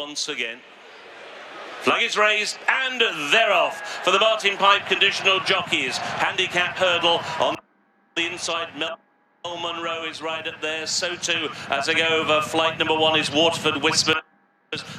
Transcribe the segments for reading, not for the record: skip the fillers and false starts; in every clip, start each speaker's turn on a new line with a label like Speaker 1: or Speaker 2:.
Speaker 1: once again. Flag is raised and they're off for the Martin Pipe conditional jockeys. Handicap hurdle on the inside. Monroe is right up there. So too, as they go over, flight number 1 is Waterford Whisper.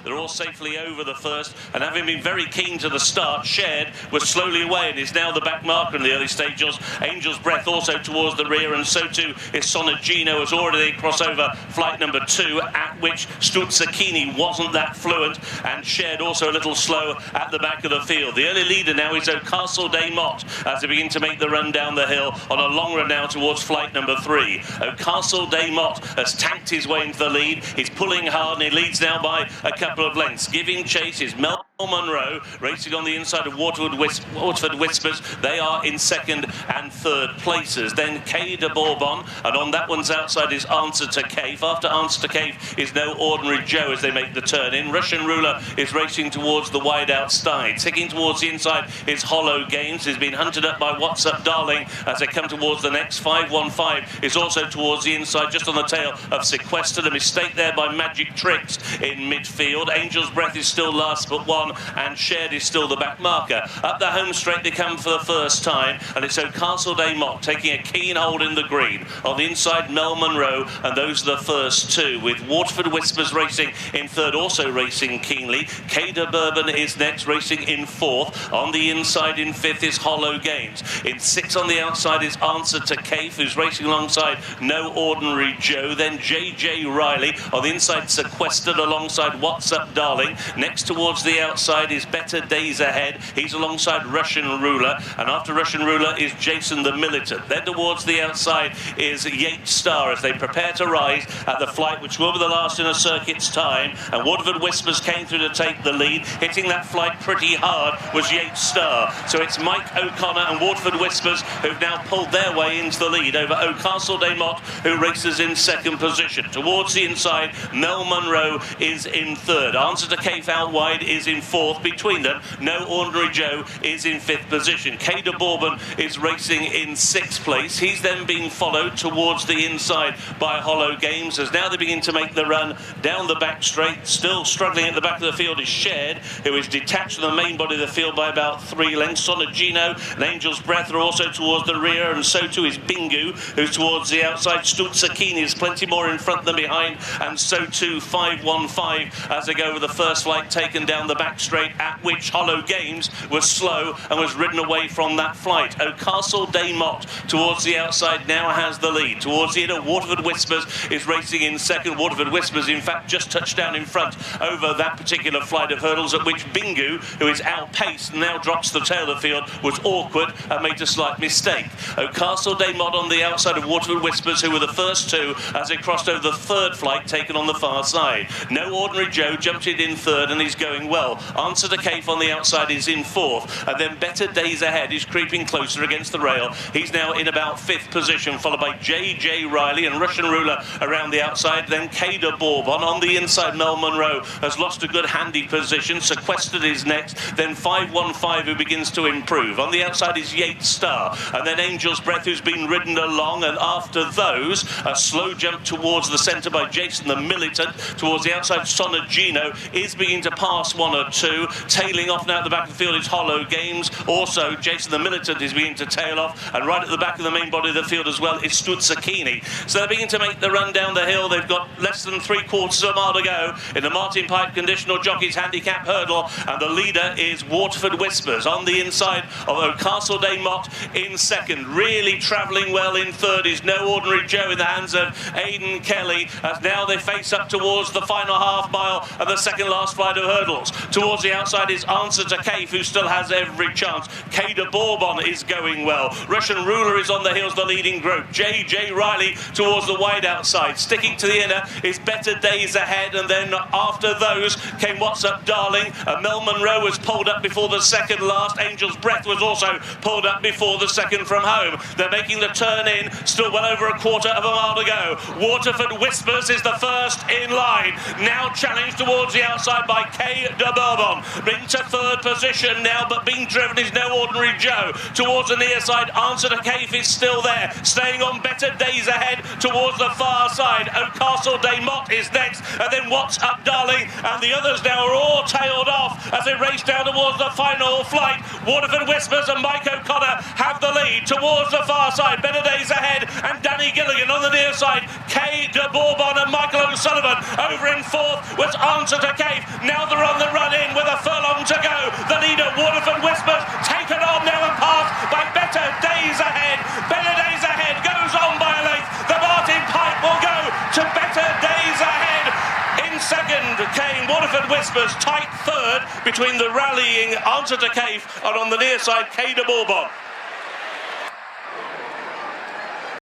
Speaker 1: They're all safely over the first, and having been very keen to the start, Shared was slowly away and is now the back marker in the early stages. Angel's Breath also towards the rear, and so too is Sonagino has already crossed over flight number 2, at which Stutzakini wasn't that fluent, and Shared also a little slow at the back of the field. The early leader now is O'Castle Day Mott as they begin to make the run down the hill on a long run now towards flight number 3. O'Castle Day Mott has tanked his way into the lead. He's pulling hard and he leads now by a couple of lengths. Giving chase is Monroe racing on the inside of Waterford Whispers. They are in second and third places. Then K de Bourbon, and on that one's outside is Answer to Cave. After Answer to Cave is No Ordinary Joe as they make the turn in. Russian Ruler is racing towards the wide outside. Ticking towards the inside is Hollow Games. He's been hunted up by What's Up Darling as they come towards the next. 515 is also towards the inside, just on the tail of Sequestered. A mistake there by Magic Tricks in midfield. Angel's Breath is still last but one, and Shared is still the back marker. Up the home straight they come for the first time, and it's O'Castle Day Mott taking a keen hold in the green. On the inside, Mel Monroe, and those are the first two, with Waterford Whispers racing in third, also racing keenly. K de Bourbon is next, racing in fourth. On the inside in fifth is Hollow Games. In sixth on the outside is Answer to Cave, who's racing alongside No Ordinary Joe. Then JJ Riley. On the inside, Sequestered alongside What's Up Darling. Next towards the outside is Better Days Ahead. He's alongside Russian Ruler, and after Russian Ruler is Jason the Militant. Then towards the outside is Yates Star as they prepare to rise at the flight, which will be the last in a circuit's time. And Waterford Whispers came through to take the lead. Hitting that flight pretty hard was Yates Star. So it's Mike O'Connor and Waterford Whispers who've now pulled their way into the lead over O'Castle Day Mott, who races in second position. Towards the inside, Mel Monroe is in third. Answer to Cave out wide is in fourth. Between them, No Ordinary Joe is in fifth position. K de Bourbon is racing in sixth place. He's then being followed towards the inside by Hollow Games as now they begin to make the run down the back straight. Still struggling at the back of the field is Shared, who is detached from the main body of the field by about 3 lengths. Sonagino and Angel's Breath are also towards the rear, and so too is Bingu, who's towards the outside. Stutzakini is plenty more in front than behind, and so too 515 as they go over the first flight taken down the back straight, at which Hollow Games was slow and was ridden away from that flight. O'Castle Day Mott towards the outside now has the lead. Towards the inner, Waterford Whispers is racing in second. Waterford Whispers in fact just touched down in front over that particular flight of hurdles, at which Bingu, who is outpaced and now drops the tail of the field, was awkward and made a slight mistake. O'Castle Day Mott on the outside of Waterford Whispers, who were the first two as they crossed over the third flight taken on the far side. No Ordinary Joe jumped in third and he's going well. Answer to Cave on the outside is in fourth, and then Better Days Ahead is creeping closer against the rail. He's now in about fifth position, followed by JJ Riley and Russian Ruler around the outside. Then K de Bourbon. On the inside, Mel Monroe has lost a good handy position. Sequestered is next. Then 515, who begins to improve. On the outside is Yates Star, and then Angel's Breath, who's been ridden along, and after those, a slow jump towards the centre by Jason the Militant. Towards the outside, Sonagino is beginning to pass one or two. Tailing off now at the back of the field is Hollow Games. Also, Jason the Militant is beginning to tail off, and right at the back of the main body of the field as well is Stutzakini. So they're beginning to make the run down the hill. They've got less than 3/4 of a mile to go in the Martin Pipe conditional jockeys handicap hurdle, and the leader is Waterford Whispers. On the inside of O'Castle Day Mott in second. Really travelling well in third is No Ordinary Joe in the hands of Aidan Kelly, as now they face up towards the final half mile of the second last flight of hurdles. Towards the outside is Answer to Cave, who still has every chance. K de Bourbon is going well. Russian Ruler is on the heels, the leading group. JJ Riley towards the wide outside. Sticking to the inner is Better Days Ahead, and then after those came What's Up Darling. Mel Monroe was pulled up before the second last. Angel's Breath was also pulled up before the second from home. They're making the turn in, still well over 1/4 of a mile to go. Waterford Whispers is the first in line, now challenged towards the outside by K de Bourbon. Bourbon into third position now, but being driven is no ordinary Joe. Towards the near side, Answer to Cave is still there, staying on Better Days Ahead towards the far side. Oldcastle Day Mott is next, and then What's Up Darling, and the others now are all tailed off as they race down towards the final flight. Waterford Whispers and Mike O'Connor have the lead towards the far side. Better Days Ahead and Danny Gilligan on the near side. Kay de Bourbon and Michael O'Sullivan over in fourth was Answer to Cave. Now they're on the run in with a furlong to go. The leader, Waterford Whispers, taken on now and passed by Better Days Ahead. Better Days Ahead goes on by a length. The Martin Pipe will go to Better Days Ahead. In second came Waterford Whispers, tight third between the rallying Answer to Cave and on the near side, Kay de Bourbon.